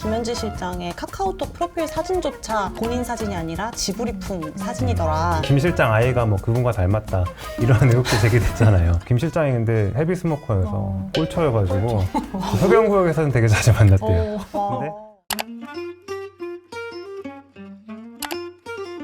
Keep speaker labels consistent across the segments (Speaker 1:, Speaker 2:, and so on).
Speaker 1: 김현지 실장의 카카오톡 프로필 사진조차 본인 사진이 아니라 지브리풍 사진이더라.
Speaker 2: 김 실장 아이가 뭐 그분과 닮았다 이런 의혹도 제기됐잖아요. 김 실장이 근데 헤비 스모커여서 꼴초여가지고 흡연구역에서는 되게 자주 만났대요. 근데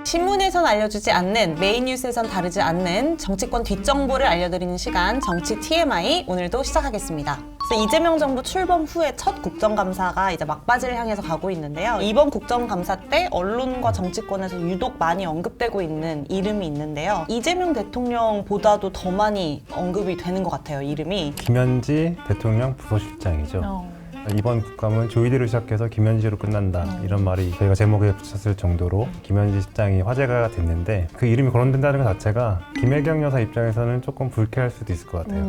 Speaker 1: 신문에선 알려주지 않는, 메인 뉴스에선 다루지 않는 정치권 뒷정보를 알려드리는 시간, 정치 TMI 오늘도 시작하겠습니다. 그래서 이재명 정부 출범 후에 첫 국정감사가 이제 막바지를 향해서 가고 있는데요. 이번 국정감사 때 언론과 정치권에서 유독 많이 언급되고 있는 이름이 있는데요. 이재명 대통령보다도 더 많이 언급이 되는 것 같아요, 이름이.
Speaker 2: 김현지 대통령 부서실장이죠. 이번 국감은 조이대로 시작해서 김현지로 끝난다 이런 말이 저희가 제목에 붙였을 정도로 김현지 실장이 화제가 됐는데 그 이름이 거론된다는 것 자체가 김혜경 여사 입장에서는 조금 불쾌할 수도 있을 것 같아요.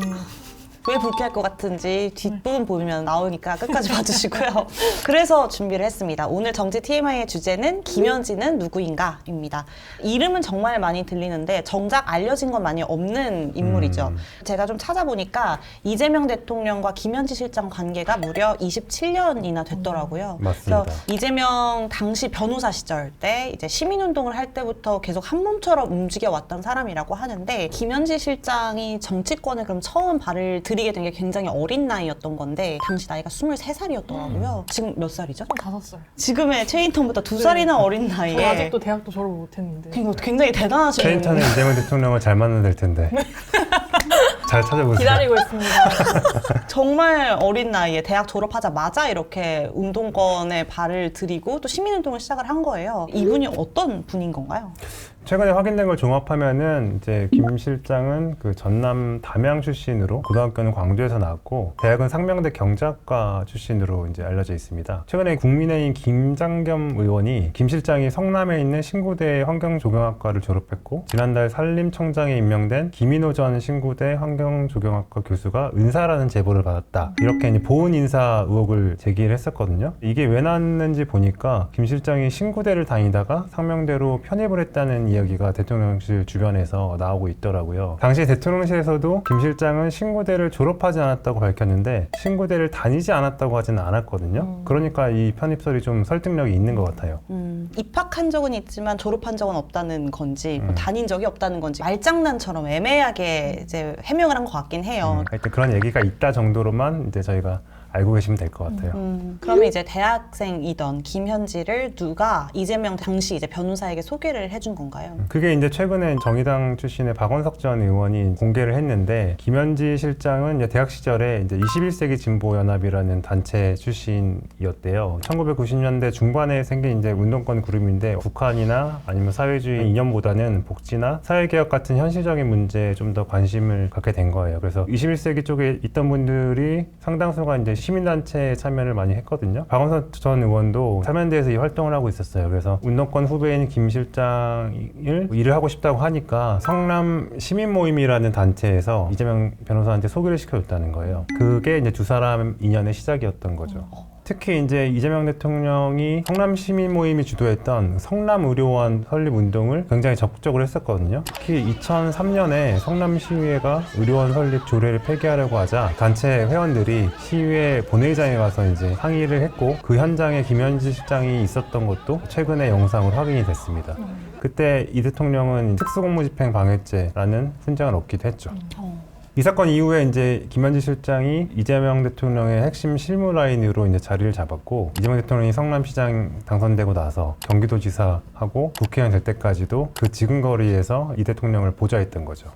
Speaker 1: 왜 불쾌할 것 같은지 뒷부분 보면 나오니까 끝까지 봐주시고요. 그래서 준비를 했습니다. 오늘 정치 TMI의 주제는 김현지는 누구인가 입니다. 이름은 정말 많이 들리는데 정작 알려진 건 많이 없는 인물이죠. 제가 좀 찾아보니까 이재명 대통령과 김현지 실장 관계가 무려 27년이나 됐더라고요.
Speaker 2: 맞습니다.
Speaker 1: 그래서 이재명 당시 변호사 시절 때 이제 시민운동을 할 때부터 계속 한 몸처럼 움직여 왔던 사람이라고 하는데, 김현지 실장이 정치권에 그럼 처음 발을 들이게 된 게 굉장히 어린 나이였던 건데 당시 나이가 23살이었더라고요. 지금 몇 살이죠?
Speaker 3: 5살.
Speaker 1: 지금의 최인턴보다 2살이나 어린
Speaker 3: 저
Speaker 1: 나이에.
Speaker 3: 아직도 대학도 졸업을 못했는데.
Speaker 1: 그러니까 굉장히 대단하신
Speaker 2: 최인찬은 이재명 대통령을 잘 만나야 될 텐데 잘 찾아보세요.
Speaker 3: 기다리고 있습니다.
Speaker 1: 정말 어린 나이에 대학 졸업하자마자 이렇게 운동권에 발을 들이고 또 시민운동을 시작을 한 거예요. 이분이 어떤 분인 건가요?
Speaker 2: 최근에 확인된 걸 종합하면은 이제 김 실장은 그 전남 담양 출신으로 고등학교는 광주에서 나왔고 대학은 상명대 경제학과 출신으로 이제 알려져 있습니다. 최근에 국민의힘 김장겸 의원이 김 실장이 성남에 있는 신구대 환경조경학과를 졸업했고 지난달 산림청장에 임명된 김인호 전 신구대 환경조경학과 교수가 은사라는 제보를 받았다. 이렇게 이제 보훈 인사 의혹을 제기를 했었거든요. 이게 왜 났는지 보니까 김 실장이 신구대를 다니다가 상명대로 편입을 했다는 이야기가 대통령실 주변에서 나오고 있더라고요. 당시 대통령실에서도 김 실장은 신구대를 졸업하지 않았다고 밝혔는데 신구대를 다니지 않았다고 하지는 않았거든요. 그러니까 이 편입설이 좀 설득력이 있는 것 같아요.
Speaker 1: 입학한 적은 있지만 졸업한 적은 없다는 건지 뭐 다닌 적이 없다는 건지 말장난처럼 애매하게 이제 해명을 한 것 같긴 해요.
Speaker 2: 하여튼 그런 얘기가 있다 정도로만 이제 저희가 알고 계시면 될 것 같아요.
Speaker 1: 그러면 이제 대학생이던 김현지를 누가 이재명 당시 이제 변호사에게 소개를 해준 건가요?
Speaker 2: 그게 이제 최근에 정의당 출신의 박원석 전 의원이 공개를 했는데, 김현지 실장은 이제 대학 시절에 이제 21세기 진보연합이라는 단체 출신이었대요. 1990년대 중반에 생긴 이제 운동권 그룹인데 북한이나 아니면 사회주의 이념보다는 복지나 사회개혁 같은 현실적인 문제에 좀 더 관심을 갖게 된 거예요. 그래서 21세기 쪽에 있던 분들이 상당수가 이제 시민단체에 참여를 많이 했거든요. 박원석 전 의원도 사면대에서 이 활동을 하고 있었어요. 그래서 운동권 후배인 김 실장을 일을 하고 싶다고 하니까 성남 시민모임이라는 단체에서 이재명 변호사한테 소개를 시켜줬다는 거예요. 그게 이제 두 사람 인연의 시작이었던 거죠. 특히 이제 이재명 대통령이 성남 시민 모임이 주도했던 성남 의료원 설립 운동을 굉장히 적극적으로 했었거든요. 특히 2003년에 성남 시의회가 의료원 설립 조례를 폐기하려고 하자 단체 회원들이 시의회 본회의장에 가서 이제 항의를 했고, 그 현장에 김현지 실장이 있었던 것도 최근에 영상으로 확인이 됐습니다. 그때 이 대통령은 특수공무집행 방해죄라는 훈장을 얻기도 했죠. 이 사건 이후에 이제 김현지 실장이 이재명 대통령의 핵심 실무 라인으로 이제 자리를 잡았고, 이재명 대통령이 성남시장 당선되고 나서 경기도지사하고 국회의원 될 때까지도 그 지근거리에서 이 대통령을 보좌했던 거죠.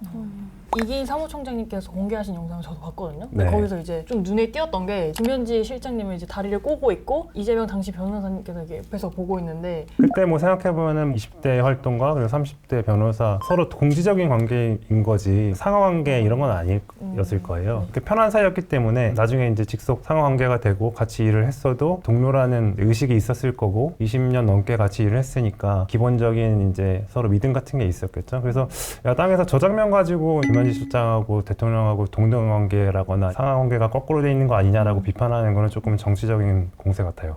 Speaker 3: 이기 사무총장님께서 공개하신 영상을 저도 봤거든요. 근데
Speaker 2: 네.
Speaker 3: 거기서 이제 좀 눈에 띄었던 게 김현지 실장님은 이제 다리를 꼬고 있고 이재명 당시 변호사님께서 이렇게 옆에서 보고 있는데,
Speaker 2: 그때 뭐 생각해보면은 20대 활동가 그리고 30대 변호사 서로 공지적인 관계인 거지 상하관계 이런 건 아니었을 거예요. 그렇게 편한 사이였기 때문에 나중에 이제 직속 상하관계가 되고 같이 일을 했어도 동료라는 의식이 있었을 거고, 20년 넘게 같이 일을 했으니까 기본적인 이제 서로 믿음 같은 게 있었겠죠. 그래서 야당에서 저 장면 가지고 김현지 실장하고 대통령하고 동등관계라거나 상하관계가 거꾸로 돼 있는 거 아니냐라고 비판하는 거는 조금 정치적인 공세 같아요.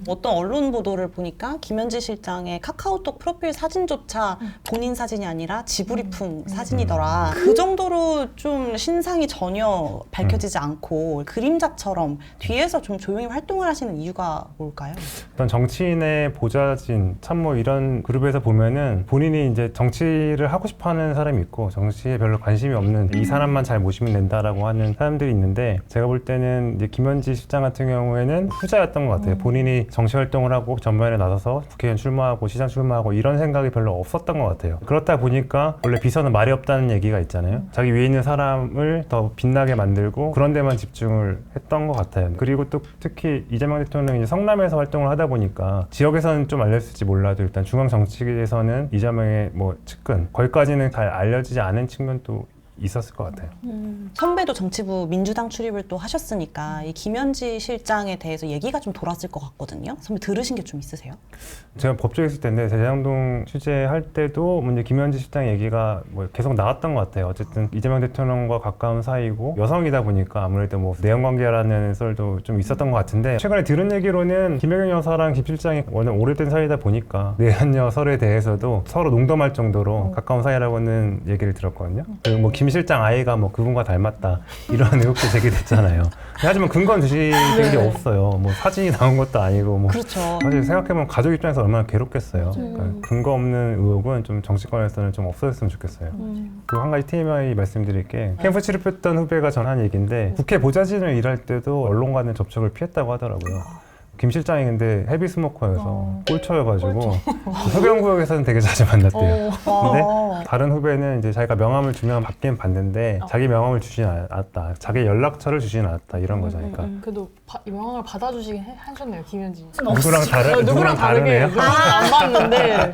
Speaker 1: 어떤 언론 보도를 보니까 김현지 실장의 카카오톡 프로필 사진조차 본인 사진이 아니라 지브리풍 사진이더라. 그 정도로 좀 신상이 전혀 밝혀지지 않고 그림자처럼 뒤에서 좀 조용히 활동을 하시는 이유가 뭘까요?
Speaker 2: 어떤 정치인의 보좌진, 참모 이런 그룹에서 보면은 본인이 이제 정치를 하고 싶어하는 사람이 있고 정치에 별로 관심이 없는 이 사람만 잘 모시면 된다라고 하는 사람들이 있는데 제가 볼 때는 이제 김현지 실장 같은 경우에는 후자였던 것 같아요. 본인이 정치 활동을 하고 전면에 나서서 국회의원 출마하고 시장 출마하고 이런 생각이 별로 없었던 것 같아요. 그렇다 보니까 원래 비서는 말이 없다는 얘기가 있잖아요. 자기 위에 있는 사람을 더 빛나게 만들고 그런 데만 집중을 했던 것 같아요. 그리고 또 특히 이재명 대통령이 이제 성남에서 활동을 하다 보니까 지역에서는 좀 알렸을지 몰라도 일단 중앙 정치계에서는 이재명의 뭐 측근 거기까지는 잘 알려지지 않은 측면도 있었을 것 같아요.
Speaker 1: 선배도 정치부 민주당 출입을 또 하셨으니까 이 김현지 실장에 대해서 얘기가 좀 돌았을 것 같거든요. 선배 들으신 게 좀 있으세요?
Speaker 2: 제가 법조에 있을 때인데 대장동 취재할 때도 이제 김현지 실장 얘기가 뭐 계속 나왔던 것 같아요. 어쨌든 이재명 대통령과 가까운 사이고 여성이다 보니까 아무래도 뭐 내연관계라는 썰도 좀 있었던 것 같은데 최근에 들은 얘기로는 김혜경 여사랑 김 실장이 워낙 오래된 사이다 보니까 내연녀 설에 대해서도 서로 농담할 정도로 가까운 사이라고는 얘기를 들었거든요. 그리고 뭐 김 실장 아이가 뭐 그분과 닮았다 이런 의혹도 제기됐잖아요. 하지만 근거는 주시는 게 없어요. 뭐 사진이 나온 것도 아니고 뭐
Speaker 1: 그렇죠.
Speaker 2: 사실 생각해보면 가족 입장에서 얼마나 괴롭겠어요. 그러니까 근거 없는 의혹은 좀 정치권에서는 좀 없어졌으면 좋겠어요. 그 한 가지 TMI 말씀드릴 게 캠프 출입했던 후배가 전한 얘기인데 국회 보좌진을 일할 때도 언론과는 접촉을 피했다고 하더라고요. 김 실장이 근데 헤비 스모커여서 꼴초여가지고 흡연구역에서는 되게 자주 만났대요. 근데 다른 후배는 이제 자기가 명함을 주면 받긴 받는데 자기 명함을 주진 않았다. 자기 연락처를 주진 않았다. 이런 거죠. 그러니까
Speaker 3: 그래도 이 명함을 받아주시긴 하셨네요, 김현지.
Speaker 2: 누구랑 다르네요.
Speaker 3: 안 봤는데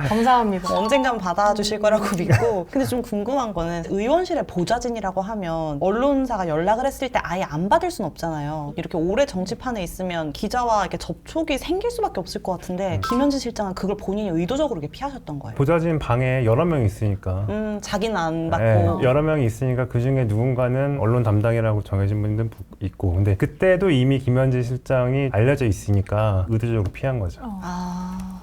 Speaker 3: 감사합니다.
Speaker 1: 언젠간 받아주실 거라고 믿고 근데 좀 궁금한 거는 의원실에 보좌진이라고 하면 언론사가 연락을 했을 때 아예 안 받을 순 없잖아요. 이렇게 오래 정치판에 있으면 기자와 이렇게 접촉이 생길 수밖에 없을 것 같은데 김현지 실장은 그걸 본인이 의도적으로 이렇게 피하셨던 거예요.
Speaker 2: 보좌진 방에 여러 명이 있으니까
Speaker 1: 자기는 안 받고
Speaker 2: 네, 여러 명이 있으니까 그 중에 누군가는 언론 담당이라고 정해진 분들 있고 근데 그때도 이미 김현지 실장이 알려져 있으니까 의도적으로 피한 거죠.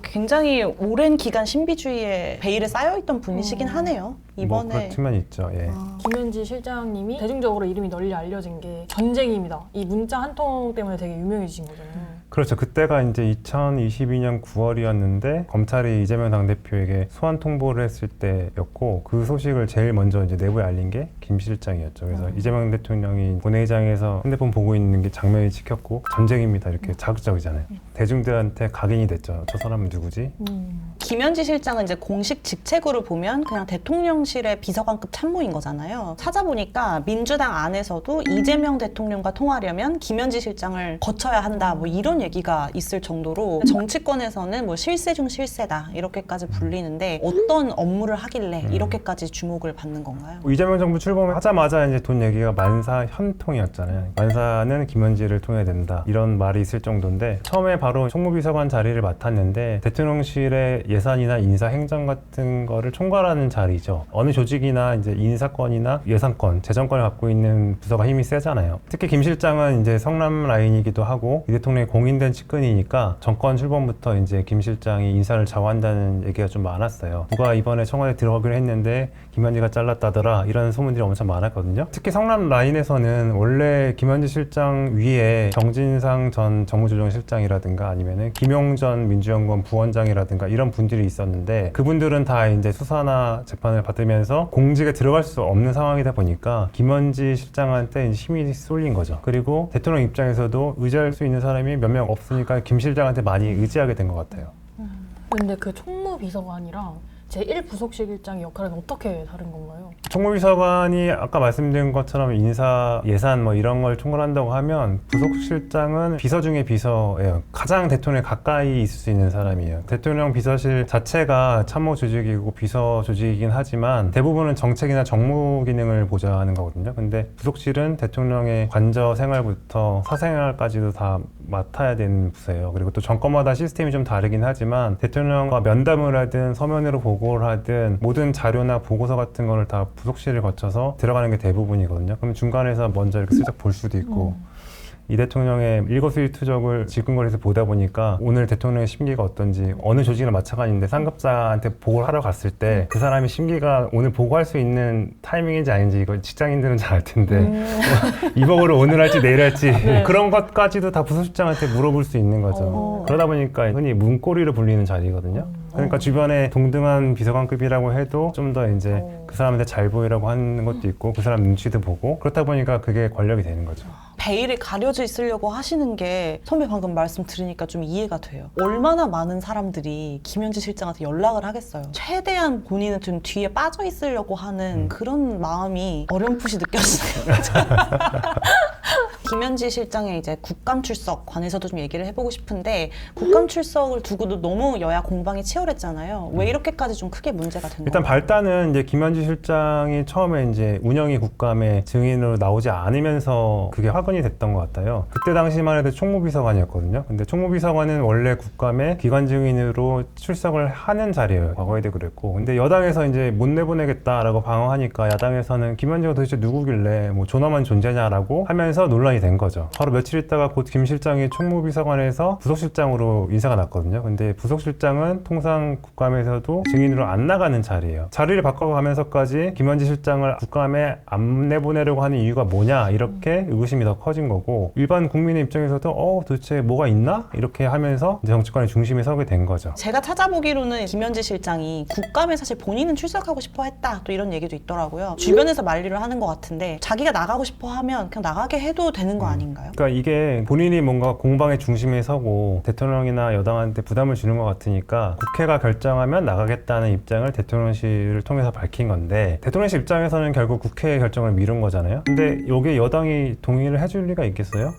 Speaker 1: 굉장히 오랜 기간 신비주의에 베일에 쌓여있던 분이시긴 하네요.
Speaker 2: 뭐
Speaker 1: 이번에
Speaker 2: 그런 측면이 있죠. 예.
Speaker 3: 김현지 실장님이 대중적으로 이름이 널리 알려진 게 전쟁입니다. 이 문자 한 통 때문에 되게 유명해지신 거잖아요.
Speaker 2: 그렇죠. 그때가 이제 2022년 9월이었는데 검찰이 이재명 당대표에게 소환 통보를 했을 때였고 그 소식을 제일 먼저 이제 내부에 알린 게 김 실장이었죠. 그래서 이재명 대통령이 본회의장에서 핸드폰 보고 있는 게 장면이 찍혔고 전쟁입니다. 이렇게 자극적이잖아요. 대중들한테 각인이 됐죠. 저 사람은 누구지?
Speaker 1: 김현지 실장은 이제 공식 직책으로 보면 그냥 대통령실의 비서관급 참모인 거잖아요. 찾아보니까 민주당 안에서도 이재명 대통령과 통하려면 김현지 실장을 거쳐야 한다. 뭐 이런 얘기가 있을 정도로 정치권에서는 뭐 실세 중 실세다 이렇게까지 불리는데 어떤 업무를 하길래 이렇게까지 주목을 받는 건가요?
Speaker 2: 이재명 정부 출범하자마자 이제 돈 얘기가 만사 현통이었잖아요. 만사는 김현지를 통해야 된다 이런 말이 있을 정도인데 처음에 바로 총무비서관 자리를 맡았는데 대통령실의 예산이나 인사 행정 같은 거를 총괄하는 자리죠. 어느 조직이나 이제 인사권이나 예산권, 재정권을 갖고 있는 부서가 힘이 세잖아요. 특히 김 실장은 이제 성남 라인이기도 하고 이 대통령의 공인된 측근이니까 정권 출범부터 이제 김 실장이 인사를 좌우한다는 얘기가 좀 많았어요. 누가 이번에 청와대 들어가기로 했는데 김현지가 잘랐다더라 이런 소문들이 엄청 많았거든요. 특히 성남 라인에서는 원래 김현지 실장 위에 정진상 전 정무조정실장이라든가 아니면은 김용전 민주연구원 부원장이라든가 이런 분들이 있었는데 그분들은 다 이제 수사나 재판을 받으면서 공직에 들어갈 수 없는 상황이다 보니까 김현지 실장한테 이제 힘이 쏠린 거죠. 그리고 대통령 입장에서도 의지할 수 있는 사람이 몇 명 없으니까 김 실장한테 많이 의지하게 된 것 같아요.
Speaker 3: 근데 그 총무비서관이랑 제1부속실장의 역할은 어떻게 다른 건가요?
Speaker 2: 총무비서관이 아까 말씀드린 것처럼 인사, 예산 뭐 이런 걸 총괄한다고 하면 부속실장은 비서 중에 비서예요. 가장 대통령에 가까이 있을 수 있는 사람이에요. 대통령 비서실 자체가 참모 조직이고 비서 조직이긴 하지만 대부분은 정책이나 정무 기능을 보좌하는 거거든요. 근데 부속실은 대통령의 관저 생활부터 사생활까지도 다 맡아야 되는 부서예요. 그리고 또 정권마다 시스템이 좀 다르긴 하지만 대통령과 면담을 하든 서면으로 보고 보고를 하든 모든 자료나 보고서 같은 거를 다 부속실을 거쳐서 들어가는 게 대부분이거든요. 그럼 중간에서 먼저 이렇게 슬쩍 볼 수도 있고 이 대통령의 일거수일투족을 질끈거려서 보다 보니까 오늘 대통령의 심기가 어떤지 어느 조직이나 마찬가지인데 상급자한테 보고를 하러 갔을 때 그 사람의 심기가 오늘 보고할 수 있는 타이밍인지 아닌지 이거 직장인들은 잘 알 텐데 이 보고를 오늘 할지 내일 할지
Speaker 3: 네.
Speaker 2: 그런 것까지도 다 부서실장한테 물어볼 수 있는 거죠. 그러다 보니까 흔히 문고리를 불리는 자리거든요. 그러니까 주변에 동등한 비서관급이라고 해도 좀 더 이제 그 사람한테 잘 보이라고 하는 것도 있고 그 사람 눈치도 보고 그렇다 보니까 그게 권력이 되는 거죠.
Speaker 1: 베일이 가려져 있으려고 하시는 게 선배 방금 말씀 들으니까 좀 이해가 돼요. 얼마나 많은 사람들이 김현지 실장한테 연락을 하겠어요. 최대한 본인은 좀 뒤에 빠져 있으려고 하는 그런 마음이 어렴풋이 느껴지네요. 김현지 실장의 이제 국감 출석 관해서도 좀 얘기를 해보고 싶은데 국감 출석을 두고도 너무 여야 공방이 치열했잖아요. 왜 이렇게까지 좀 크게 문제가 된
Speaker 2: 일단
Speaker 1: 건가요?
Speaker 2: 발단은 이제 김현지 실장이 처음에 이제 운영위 국감에 증인으로 나오지 않으면서 그게 화근이 됐던 것 같아요. 그때 당시만 해도 총무비서관이었거든요. 근데 총무비서관은 원래 국감에 기관 증인으로 출석을 하는 자리예요. 과거에도 그랬고. 근데 여당에서 이제 못 내보내겠다라고 방어하니까 야당에서는 김현지가 도대체 누구길래 뭐 존엄한 존재냐라고 하면서 논란이 된 거죠. 바로 며칠 있다가 곧 김 실장이 총무비서관에서 부속실장으로 인사가 났거든요. 근데 부속실장은 통상 국감에서도 증인으로 안 나가는 자리예요. 자리를 바꿔가면서까지 김현지 실장을 국감에 안 내보내려고 하는 이유가 뭐냐 이렇게 의구심이 더 커진 거고 일반 국민의 입장에서도 도대체 뭐가 있나? 이렇게 하면서 이제 정치권의 중심에 서게 된 거죠.
Speaker 1: 제가 찾아보기로는 김현지 실장이 국감에 사실 본인은 출석하고 싶어 했다 또 이런 얘기도 있더라고요. 주변에서 만리를 하는 것 같은데 자기가 나가고 싶어 하면 그냥 나가게 해도 되는 거 아닌가요?
Speaker 2: 그러니까 이게 본인이 뭔가 공방의 중심에 서고 대통령이나 여당한테 부담을 주는 것 같으니까 국회가 결정하면 나가겠다는 입장을 대통령실을 통해서 밝힌 건데 대통령실 입장에서는 결국 국회의 결정을 미룬 거잖아요. 근데 여기에 여당이 동의를 해줄 리가 있겠어요?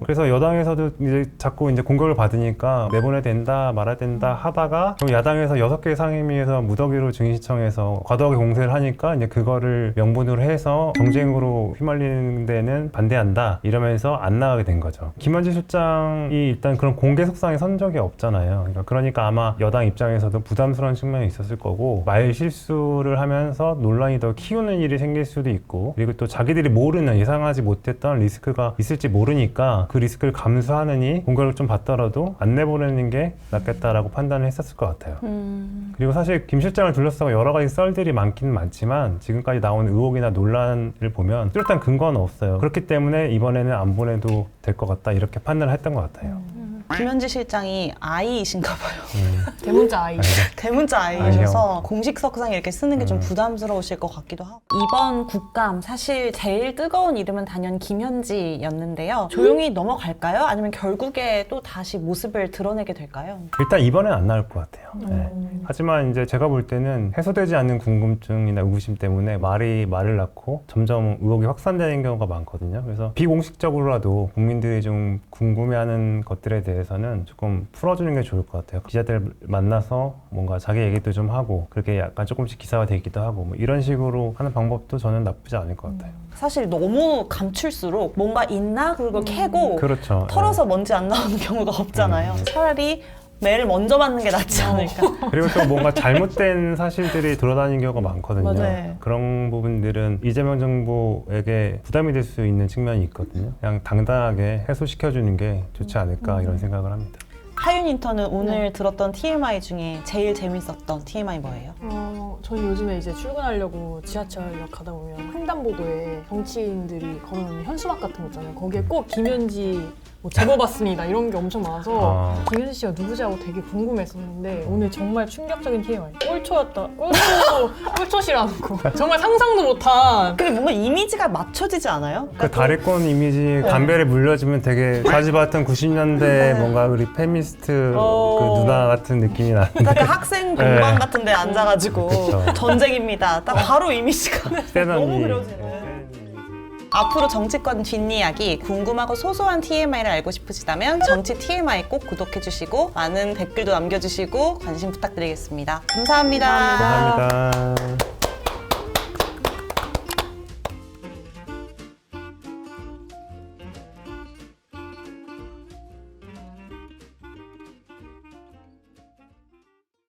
Speaker 2: 그래서 여당에서도 이제 자꾸 이제 공격을 받으니까 내보내야 된다 말아야 된다 하다가 결국 야당에서 6개 상임위에서 무더기로 증인 신청해서 과도하게 공세를 하니까 이제 그거를 명분으로 해서 정쟁으로 휘말리는 데는 반대한다 이러면서 안 나가게 된 거죠. 김현지 실장이 일단 그런 공개 속상에 선 적이 없잖아요. 그러니까 아마 여당 입장에서도 부담스러운 측면이 있었을 거고 말 실수를 하면서 논란이 더 키우는 일이 생길 수도 있고 그리고 또 자기들이 모르는 예상하지 못했던 리스크가 있을지 모르니까 그 리스크를 감수하느니 공격을 좀 받더라도 안 내보내는 게 낫겠다라고 판단을 했었을 것 같아요. 그리고 사실 김 실장을 둘러싸고 여러 가지 썰들이 많기는 많지만 지금까지 나온 의혹이나 논란을 보면 뚜렷한 근거는 없어요. 그렇기 때문에 이번에는 안 보내도 될 것 같다 이렇게 판단을 했던 것 같아요.
Speaker 1: 김현지 실장이 아이이신가 봐요.
Speaker 3: 대문자 아이.
Speaker 1: 대문자 아이셔서 공식 석상에 이렇게 쓰는 게 좀 부담스러우실 것 같기도 하고. 이번 국감 사실 제일 뜨거운 이름은 단연 김현지였는데요. 조용히 넘어갈까요? 아니면 결국에 또 다시 모습을 드러내게 될까요?
Speaker 2: 일단 이번엔 안 나올 것 같아요. 네. 하지만 이제 제가 볼 때는 해소되지 않는 궁금증이나 의구심 때문에 말이 말을 낳고 점점 의혹이 확산되는 경우가 많거든요. 그래서 비공식적으로라도 국민들이 좀 궁금해하는 것들에 대해서는 조금 풀어주는 게 좋을 것 같아요. 기자들 만나서 뭔가 자기 얘기도 좀 하고 그렇게 약간 조금씩 기사화 되기도 하고 뭐 이런 식으로 하는 방법도 저는 나쁘지 않을 것 같아요.
Speaker 1: 사실 너무 감출수록 뭔가 있나? 그걸 캐고
Speaker 2: 그렇죠.
Speaker 1: 털어서 먼지 안 나오는 경우가 없잖아요. 차라리 매를 먼저 맞는 게 낫지 않을까.
Speaker 2: 그리고 또 뭔가 잘못된 사실들이 돌아다니는 경우가 많거든요.
Speaker 1: 맞아요.
Speaker 2: 그런 부분들은 이재명 정부에게 부담이 될 수 있는 측면이 있거든요. 그냥 당당하게 해소시켜주는 게 좋지 않을까 이런 생각을 합니다.
Speaker 1: 하윤 인턴은 오늘 들었던 TMI 중에 제일 재밌었던 TMI 뭐예요?
Speaker 3: 저희 요즘에 이제 출근하려고 지하철역 가다 보면 횡단보도에 정치인들이 걸어놓는 현수막 같은 거 있잖아요. 거기에 꼭 김현지 뭐 제보받습니다 이런 게 엄청 많아서 김현지 씨가 누구지 하고 되게 궁금했었는데 오늘 정말 충격적인 TMI. 꼴초였다. 꼴초시라는 거. 정말 상상도 못한.
Speaker 1: 근데 뭔가 이미지가 맞춰지지 않아요?
Speaker 2: 그 다리권 이미지 담배를 물려주면 되게 자지봤던 90년대 뭔가 우리 페미니스트 그 누나 같은 느낌이 나는데
Speaker 1: 딱 그 학생 공방 같은 데 앉아가지고
Speaker 2: 그쵸.
Speaker 1: 전쟁입니다. 딱 바로 이미지가 너무
Speaker 2: 이-
Speaker 1: 그려지는. 앞으로 정치권 뒷이야기 궁금하고 소소한 TMI를 알고 싶으시다면 정치 TMI 꼭 구독해주시고 많은 댓글도 남겨주시고 관심 부탁드리겠습니다. 감사합니다.
Speaker 2: 감사합니다.